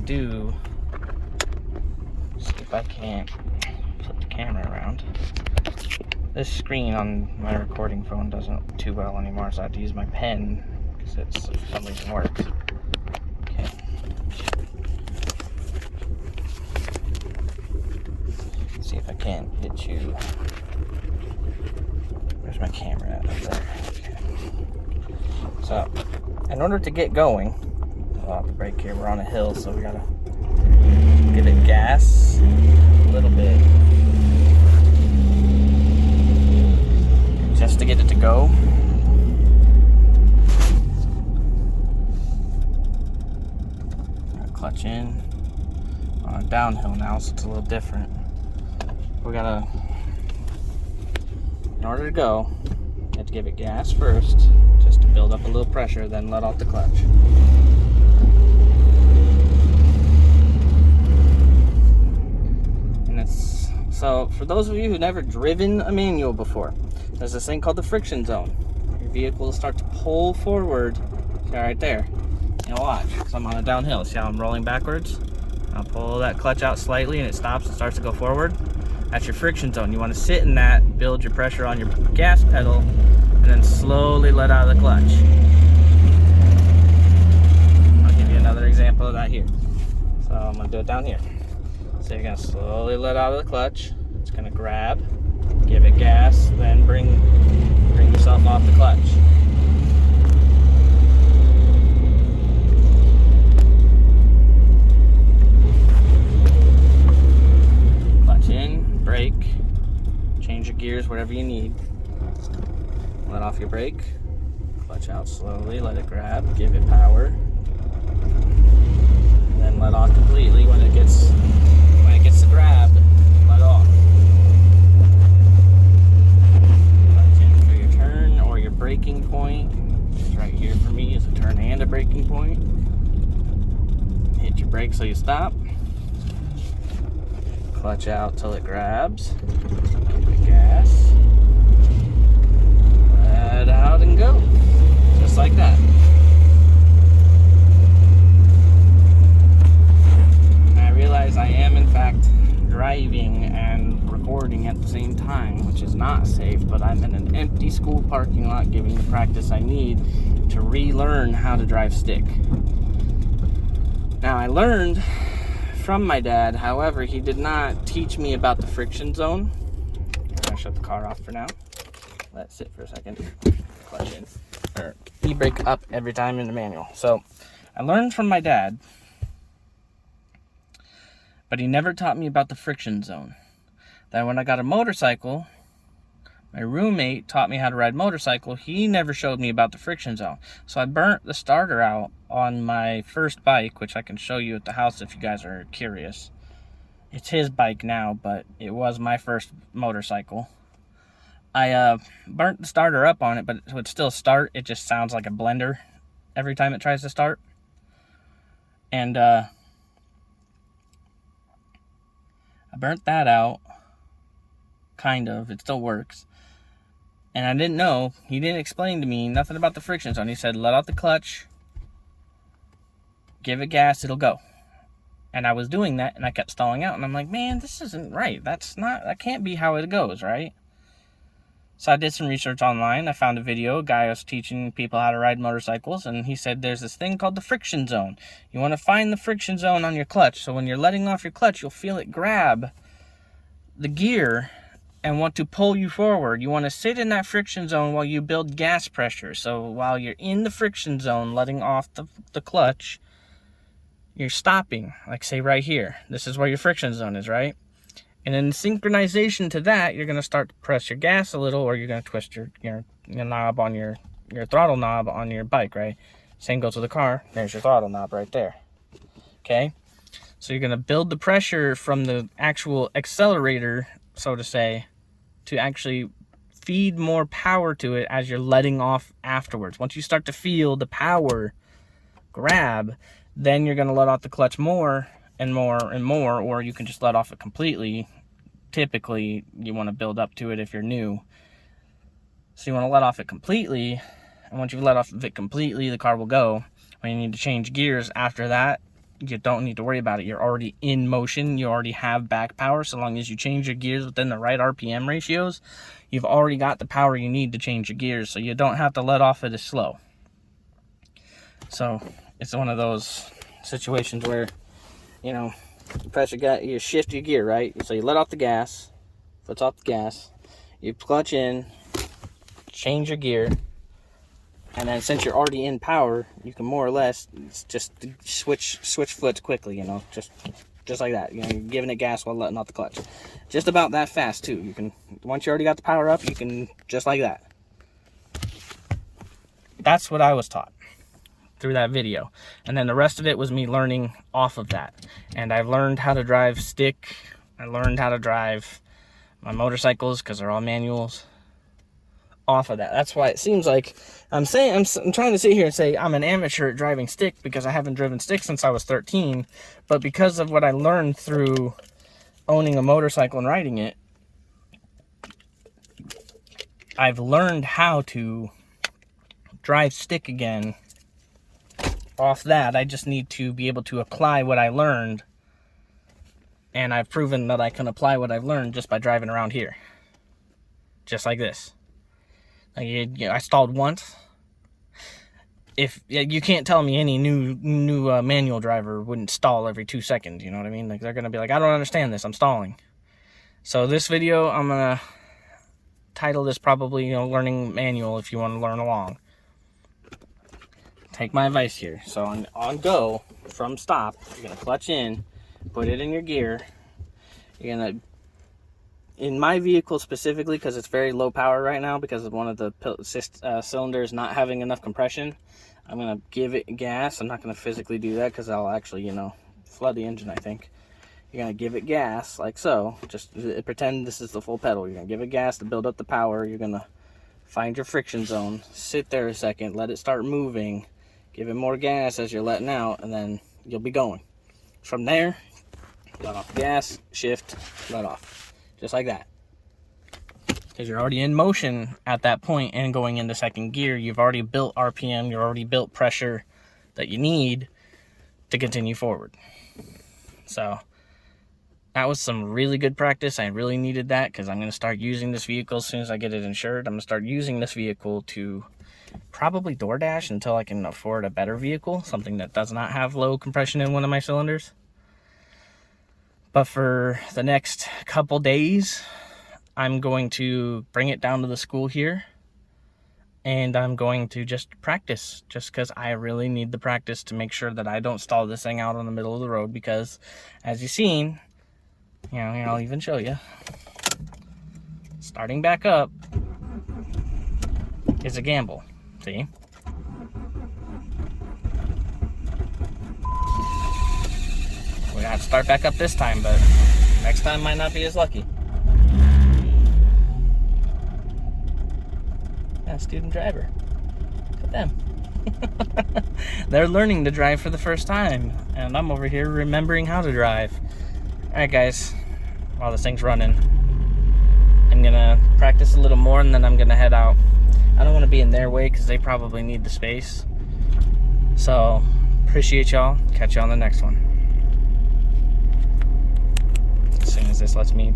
do, see if I can't flip the camera around. This screen on my recording phone doesn't look too well anymore, so I have to use my pen because it's for some reason works. Okay. Let's see if I can't get you. Where's my camera at? Up there. Okay. So, in order to get going, I'll have to brake here. We're on a hill, so we gotta give it gas a little bit just to get it to go. Clutch in on a downhill now, so it's a little different. We gotta, in order to go, you have to give it gas first, just to build up a little pressure, then let off the clutch. And it's, so for those of you who've never driven a manual before, there's this thing called the friction zone. Your vehicle will start to pull forward. See right there. You know, watch. So I'm on a downhill. See how I'm rolling backwards? I'll pull that clutch out slightly and it stops and starts to go forward. That's your friction zone. You want to sit in that, build your pressure on your gas pedal, and then slowly let out of the clutch. I'll give you another example of that here. So I'm going to do it down here. So you're going to slowly let out of the clutch. It's going to grab, give it gas, then bring yourself off the clutch. Clutch in, brake, change your gears, whatever you need. Let off your brake, clutch out slowly, let it grab, give it power, and then let off completely. When it gets to grab, let off. Clutch in for your turn or your braking point. It's right here for me is a turn and a braking point. Hit your brake so you stop. Clutch out till it grabs. Give it gas. Let out and go. Just like that. I realize I am in fact driving and recording at the same time, which is not safe, but I'm in an empty school parking lot giving the practice I need to relearn how to drive stick. Now, I learned from my dad, however, he did not teach me about the friction zone. I'm going to shut the car off for now. Let it sit for a second. Clutch in. Or e-brake up every time in the manual. So, I learned from my dad, but he never taught me about the friction zone. Then when I got a motorcycle, my roommate taught me how to ride motorcycle. He never showed me about the friction zone. So I burnt the starter out on my first bike, which I can show you at the house if you guys are curious. It's his bike now, but it was my first motorcycle. I burnt the starter up on it, but it would still start. It just sounds like a blender every time it tries to start. And I burnt that out, kind of. It still works. And I didn't know, he didn't explain to me nothing about the friction zone. He said, let out the clutch, give it gas, it'll go. And I was doing that, and I kept stalling out. And I'm like, man, this isn't right. That can't be how it goes, right? So I did some research online. I found a video. A guy was teaching people how to ride motorcycles. And he said, there's this thing called the friction zone. You want to find the friction zone on your clutch. So when you're letting off your clutch, you'll feel it grab the gear and want to pull you forward. You want to sit in that friction zone while you build gas pressure. So while you're in the friction zone, letting off the clutch, you're stopping. Like say right here. This is where your friction zone is, right? And in synchronization to that, you're going to start to press your gas a little, or you're going to twist your knob on your throttle knob on your bike, right? Same goes with the car. There's your throttle knob right there. Okay? So you're going to build the pressure from the actual accelerator, so to say, to actually feed more power to it as you're letting off afterwards. Once you start to feel the power grab, then you're going to let off the clutch more and more and more, or you can just let off it completely. Typically, you want to build up to it if you're new. So you want to let off it completely, and once you let off of it completely, the car will go. When you need to change gears after that, you don't need to worry about it. You're already in motion. You already have back power. So long as you change your gears within the right RPM ratios, you've already got the power you need to change your gears. So you don't have to let off it as slow. So it's one of those situations where, you know, you press your gas, you shift your gear, right? So you let off the gas, foot's off the gas, you clutch in, change your gear, and then since you're already in power, you can more or less just switch foots quickly, you know, just like that. You know, you're giving it gas while letting off the clutch. Just about that fast too. You can, once you already got the power up, you can just like that. That's what I was taught through that video, and then the rest of it was me learning off of that. And I've learned how to drive stick. I learned how to drive my motorcycles, because they're all manuals, off of that. That's why it seems like I'm trying to sit here and say I'm an amateur at driving stick, because I haven't driven stick since I was 13. But because of what I learned through owning a motorcycle and riding it, I've learned how to drive stick again off that. I just need to be able to apply what I learned, and I've proven that I can apply what I've learned just by driving around here, just like this. Like, I stalled once. If you can't tell me any new manual driver wouldn't stall every 2 seconds, you know what I mean? Like, they're gonna be like, I don't understand this, I'm stalling. So this video, I'm gonna title this probably, you know, learning manual if you want to learn along. Take my advice here. So on go, from stop, you're going to clutch in, put it in your gear. You're going to, in my vehicle specifically, because it's very low power right now because of one of the cylinders not having enough compression, I'm going to give it gas. I'm not going to physically do that because I'll actually, you know, flood the engine, I think. You're going to give it gas like so. Just pretend this is the full pedal. You're going to give it gas to build up the power. You're going to find your friction zone, sit there a second, let it start moving. Give it more gas as you're letting out, and then you'll be going. From there, let off the gas, shift, let off. Just like that. Because you're already in motion at that point and going into second gear. You've already built RPM, you've already built pressure that you need to continue forward. So that was some really good practice. I really needed that because I'm going to start using this vehicle as soon as I get it insured. I'm going to start using this vehicle to probably DoorDash until I can afford a better vehicle, something that does not have low compression in one of my cylinders. But for the next couple days, I'm going to bring it down to the school here, and I'm going to just practice, just because I really need the practice to make sure that I don't stall this thing out on the middle of the road, because as you've seen, you know, I'll even show you, starting back up is a gamble. See? We got to start back up this time, but next time might not be as lucky. Yeah, student driver. Look at them. They're learning to drive for the first time, and I'm over here remembering how to drive. Alright guys, while this thing's running, I'm gonna practice a little more and then I'm gonna head out. I don't want to be in their way because they probably need the space. So, appreciate y'all. Catch you on the next one. As soon as this lets me